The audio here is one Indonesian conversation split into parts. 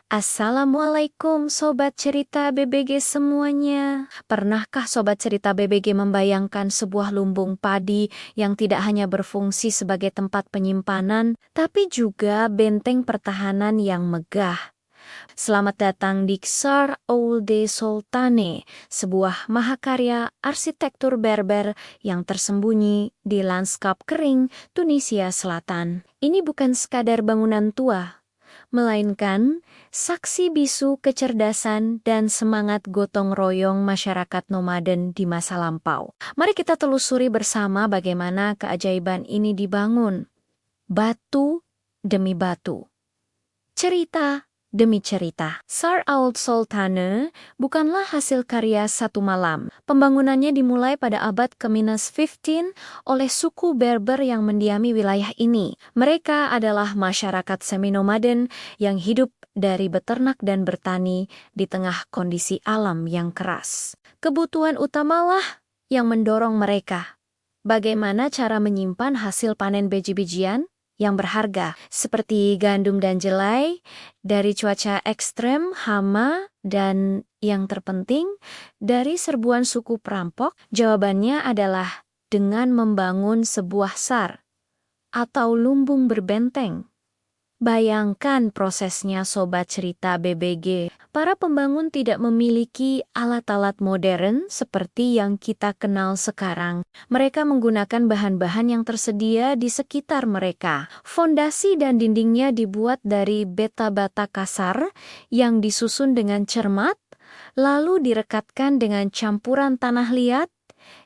Assalamualaikum Sobat Cerita BBG semuanya. Pernahkah Sobat Cerita BBG membayangkan sebuah lumbung padi yang tidak hanya berfungsi sebagai tempat penyimpanan, tapi juga benteng pertahanan yang megah? Selamat datang di Ksar Old Sultane, sebuah mahakarya arsitektur Berber yang tersembunyi di lanskap kering Tunisia Selatan. Ini bukan sekadar bangunan tua, melainkan saksi bisu kecerdasan dan semangat gotong royong masyarakat nomaden di masa lampau. Mari kita telusuri bersama bagaimana keajaiban ini dibangun. Batu demi batu. Cerita demi cerita. Ksar Old Sultane bukanlah hasil karya satu malam. Pembangunannya dimulai pada abad ke-15 oleh suku Berber yang mendiami wilayah ini. Mereka adalah masyarakat semi-nomaden yang hidup dari beternak dan bertani di tengah kondisi alam yang keras. Kebutuhan utamalah yang mendorong mereka. Bagaimana cara menyimpan hasil panen biji-bijian yang berharga, seperti gandum dan jelai, dari cuaca ekstrem, hama, dan yang terpenting, dari serbuan suku perampok? Jawabannya adalah dengan membangun sebuah sar atau lumbung berbenteng. Bayangkan prosesnya Sobat Cerita BBG. Para pembangun tidak memiliki alat-alat modern seperti yang kita kenal sekarang. Mereka menggunakan bahan-bahan yang tersedia di sekitar mereka. Fondasi dan dindingnya dibuat dari bata-bata kasar yang disusun dengan cermat, lalu direkatkan dengan campuran tanah liat,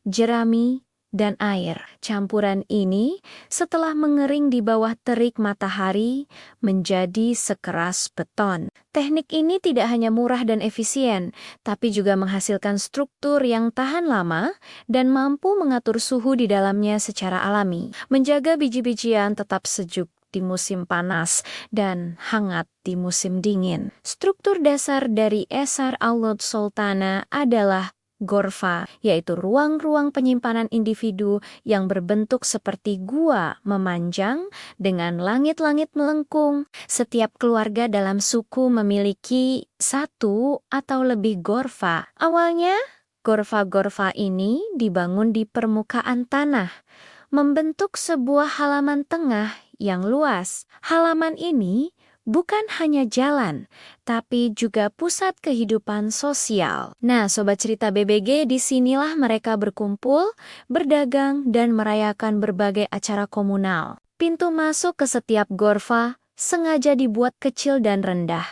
jerami, dan air. Campuran ini setelah mengering di bawah terik matahari menjadi sekeras beton. Teknik ini tidak hanya murah dan efisien, tapi juga menghasilkan struktur yang tahan lama dan mampu mengatur suhu di dalamnya secara alami, menjaga biji-bijian tetap sejuk di musim panas dan hangat di musim dingin. Struktur dasar dari Ksar Old Sultane adalah gorfa, yaitu ruang-ruang penyimpanan individu yang berbentuk seperti gua memanjang dengan langit-langit melengkung. Setiap keluarga dalam suku memiliki satu atau lebih gorfa. Awalnya, gorfa-gorfa ini dibangun di permukaan tanah, membentuk sebuah halaman tengah yang luas. Halaman ini bukan hanya jalan, tapi juga pusat kehidupan sosial. Nah, Sobat Cerita BBG, disinilah mereka berkumpul, berdagang, dan merayakan berbagai acara komunal. Pintu masuk ke setiap gorfa sengaja dibuat kecil dan rendah,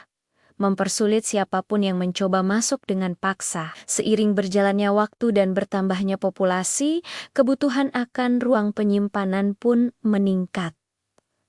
mempersulit siapapun yang mencoba masuk dengan paksa. Seiring berjalannya waktu dan bertambahnya populasi, kebutuhan akan ruang penyimpanan pun meningkat.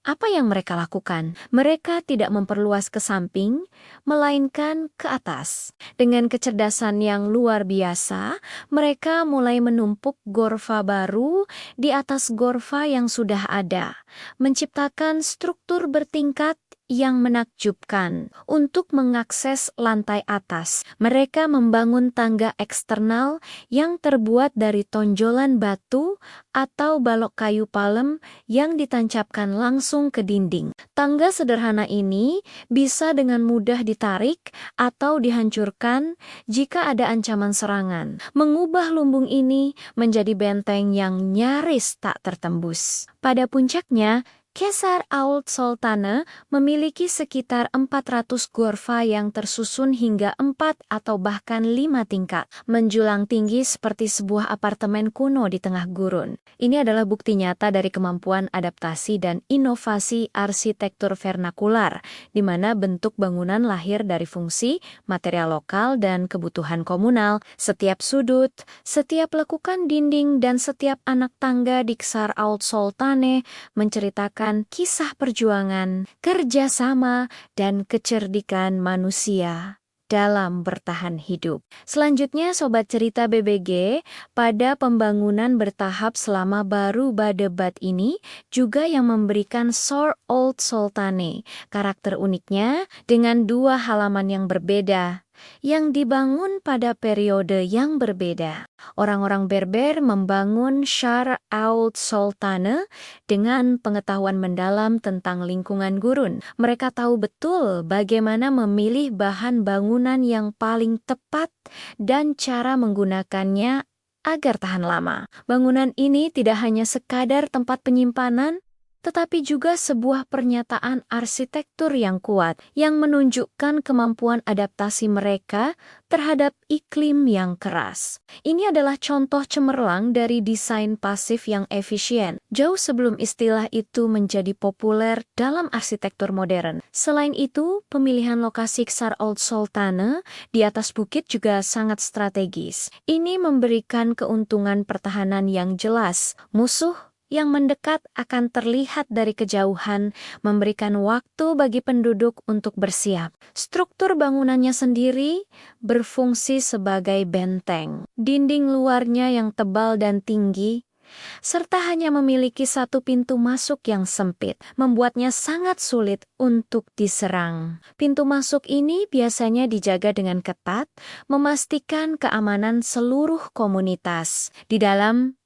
Apa yang mereka lakukan? Mereka tidak memperluas ke samping, melainkan ke atas. Dengan kecerdasan yang luar biasa, mereka mulai menumpuk gorfa baru di atas gorfa yang sudah ada, menciptakan struktur bertingkat yang menakjubkan. Untuk mengakses lantai atas, mereka membangun tangga eksternal yang terbuat dari tonjolan batu atau balok kayu palem yang ditancapkan langsung ke dinding. Tangga sederhana ini bisa dengan mudah ditarik atau dihancurkan jika ada ancaman serangan, mengubah lumbung ini menjadi benteng yang nyaris tak tertembus. Pada puncaknya, Ksar Old Sultane memiliki sekitar 400 gorfa yang tersusun hingga 4 atau bahkan 5 tingkat, menjulang tinggi seperti sebuah apartemen kuno di tengah gurun. Ini adalah bukti nyata dari kemampuan adaptasi dan inovasi arsitektur vernakular, di mana bentuk bangunan lahir dari fungsi, material lokal, dan kebutuhan komunal. Setiap sudut, setiap lekukan dinding, dan setiap anak tangga di Ksar Old Sultane menceritakan kisah perjuangan, kerjasama, dan kecerdikan manusia dalam bertahan hidup. Selanjutnya, Sobat Cerita BBG, pada pembangunan bertahap selama baru Badebat ini juga yang memberikan Ksar Old Sultane karakter uniknya dengan dua halaman yang berbeda. yang dibangun pada periode yang berbeda. Orang-orang Berber membangun Shar al-Sultana dengan pengetahuan mendalam tentang lingkungan gurun. Mereka tahu betul bagaimana memilih bahan bangunan yang paling tepat dan cara menggunakannya agar tahan lama. Bangunan ini tidak hanya sekadar tempat penyimpanan, tetapi juga sebuah pernyataan arsitektur yang kuat yang menunjukkan kemampuan adaptasi mereka terhadap iklim yang keras. Ini adalah contoh cemerlang dari desain pasif yang efisien, jauh sebelum istilah itu menjadi populer dalam arsitektur modern. Selain itu, pemilihan lokasi Ksar Old Sultana di atas bukit juga sangat strategis. Ini memberikan keuntungan pertahanan yang jelas. Musuh yang mendekat akan terlihat dari kejauhan, memberikan waktu bagi penduduk untuk bersiap. Struktur bangunannya sendiri berfungsi sebagai benteng. Dinding luarnya yang tebal dan tinggi, serta hanya memiliki satu pintu masuk yang sempit, membuatnya sangat sulit untuk diserang. Pintu masuk ini biasanya dijaga dengan ketat, memastikan keamanan seluruh komunitas. Di dalam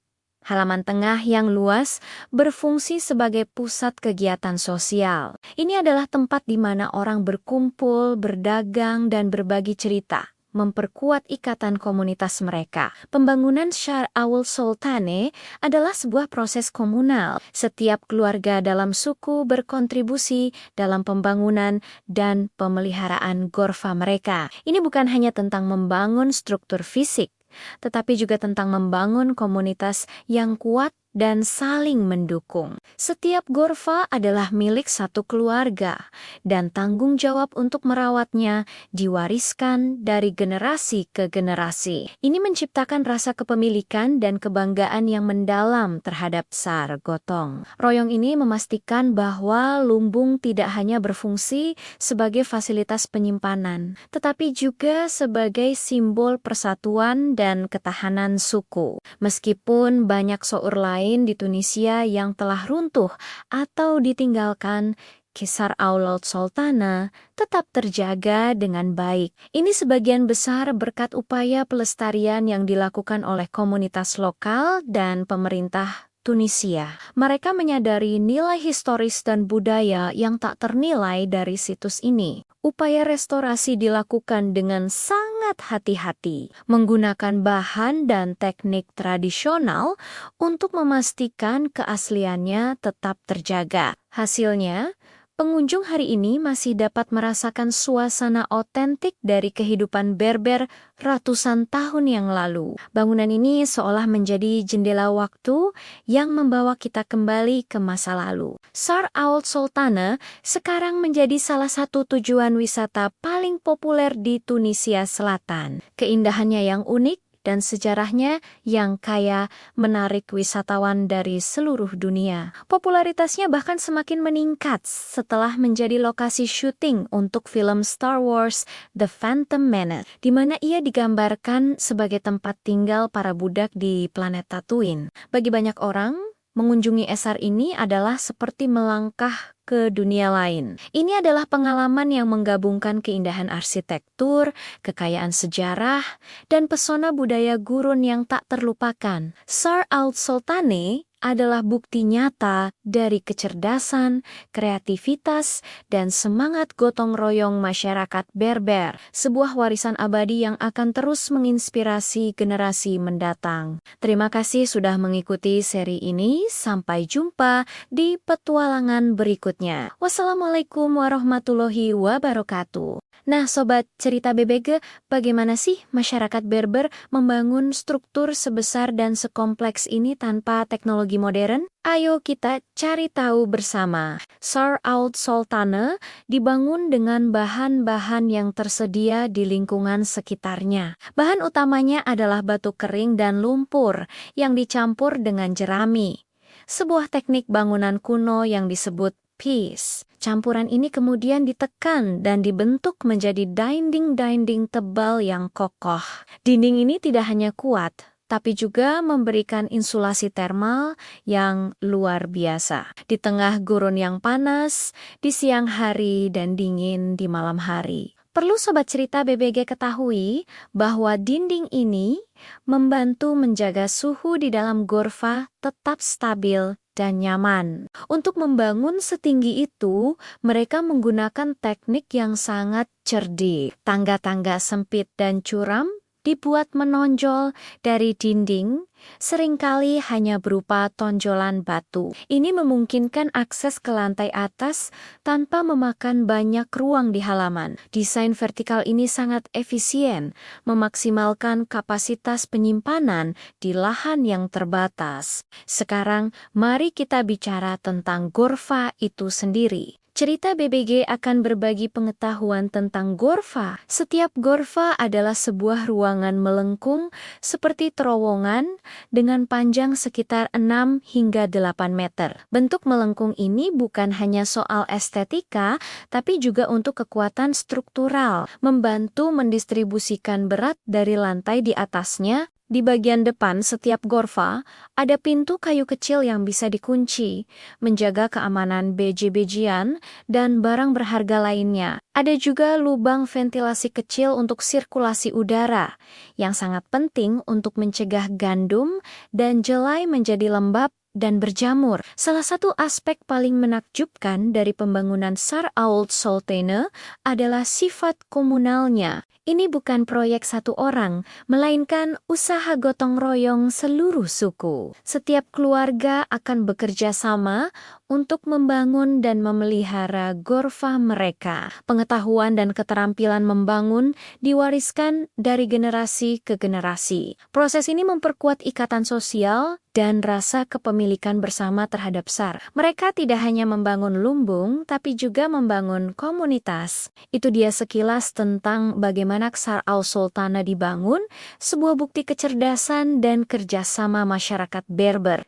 halaman tengah yang luas berfungsi sebagai pusat kegiatan sosial. Ini adalah tempat di mana orang berkumpul, berdagang, dan berbagi cerita, memperkuat ikatan komunitas mereka. Pembangunan Shar al-Sultana adalah sebuah proses komunal. Setiap keluarga dalam suku berkontribusi dalam pembangunan dan pemeliharaan gorfa mereka. Ini bukan hanya tentang membangun struktur fisik, tetapi juga tentang membangun komunitas yang kuat dan saling mendukung. Setiap gorfa adalah milik satu keluarga, dan tanggung jawab untuk merawatnya diwariskan dari generasi ke generasi. Ini menciptakan rasa kepemilikan dan kebanggaan yang mendalam terhadap Sar Gotong. Royong ini memastikan bahwa lumbung tidak hanya berfungsi sebagai fasilitas penyimpanan, tetapi juga sebagai simbol persatuan dan ketahanan suku. Meskipun banyak sour lain di Tunisia yang telah runtuh atau ditinggalkan, Ksar al-Sultana tetap terjaga dengan baik. Ini sebagian besar berkat upaya pelestarian yang dilakukan oleh komunitas lokal dan pemerintah Tunisia. Mereka menyadari nilai historis dan budaya yang tak ternilai dari situs ini. Upaya restorasi dilakukan dengan sangat hati-hati, menggunakan bahan dan teknik tradisional untuk memastikan keasliannya tetap terjaga. Hasilnya, pengunjung hari ini masih dapat merasakan suasana otentik dari kehidupan Berber ratusan tahun yang lalu. Bangunan ini seolah menjadi jendela waktu yang membawa kita kembali ke masa lalu. Shar al-Sultana sekarang menjadi salah satu tujuan wisata paling populer di Tunisia Selatan. Keindahannya yang unik dan sejarahnya yang kaya menarik wisatawan dari seluruh dunia. Popularitasnya bahkan semakin meningkat setelah menjadi lokasi syuting untuk film Star Wars The Phantom Menace, di mana ia digambarkan sebagai tempat tinggal para budak di planet Tatooine. Bagi banyak orang, mengunjungi Esar ini adalah seperti melangkah ke dunia lain. Ini adalah pengalaman yang menggabungkan keindahan arsitektur, kekayaan sejarah, dan pesona budaya gurun yang tak terlupakan. Shar al-Sultana adalah bukti nyata dari kecerdasan, kreativitas, dan semangat gotong royong masyarakat Berber, sebuah warisan abadi yang akan terus menginspirasi generasi mendatang. Terima kasih sudah mengikuti seri ini. Sampai jumpa di petualangan berikutnya. Wassalamualaikum warahmatullahi wabarakatuh. Nah, Sobat Cerita BBG, bagaimana sih masyarakat Berber membangun struktur sebesar dan sekompleks ini tanpa teknologi modern? Ayo kita cari tahu bersama. Shar al-Sultana dibangun dengan bahan-bahan yang tersedia di lingkungan sekitarnya. Bahan utamanya adalah batu kering dan lumpur yang dicampur dengan jerami, sebuah teknik bangunan kuno yang disebut piece. Campuran ini kemudian ditekan dan dibentuk menjadi dinding-dinding tebal yang kokoh. Dinding ini tidak hanya kuat, tapi juga memberikan insulasi termal yang luar biasa. Di tengah gurun yang panas, di siang hari dan dingin di malam hari. Perlu Sobat Cerita BBG ketahui bahwa dinding ini membantu menjaga suhu di dalam gorfa tetap stabil dan nyaman. Untuk membangun setinggi itu, mereka menggunakan teknik yang sangat cerdik. Tangga-tangga sempit dan curam dibuat menonjol dari dinding, seringkali hanya berupa tonjolan batu. Ini memungkinkan akses ke lantai atas tanpa memakan banyak ruang di halaman. Desain vertikal ini sangat efisien, memaksimalkan kapasitas penyimpanan di lahan yang terbatas. Sekarang, mari kita bicara tentang gorfa itu sendiri. Cerita BBG akan berbagi pengetahuan tentang gorfa. Setiap gorfa adalah sebuah ruangan melengkung seperti terowongan dengan panjang sekitar 6 hingga 8 meter. Bentuk melengkung ini bukan hanya soal estetika, tapi juga untuk kekuatan struktural, membantu mendistribusikan berat dari lantai di atasnya. Di bagian depan setiap gorfa, ada pintu kayu kecil yang bisa dikunci, menjaga keamanan beji-bejian dan barang berharga lainnya. Ada juga lubang ventilasi kecil untuk sirkulasi udara, yang sangat penting untuk mencegah gandum dan jelai menjadi lembab dan berjamur. Salah satu aspek paling menakjubkan dari pembangunan Sar Oud Sultana adalah sifat komunalnya. Ini bukan proyek satu orang, melainkan usaha gotong royong seluruh suku. Setiap keluarga akan bekerja sama untuk membangun dan memelihara gorfa mereka. Pengetahuan dan keterampilan membangun diwariskan dari generasi ke generasi. Proses ini memperkuat ikatan sosial dan rasa kepemilikan bersama terhadap SAR. Mereka tidak hanya membangun lumbung, tapi juga membangun komunitas. Itu dia sekilas tentang bagaimana Sar Oud Sultana dibangun, sebuah bukti kecerdasan dan kerjasama masyarakat Berber.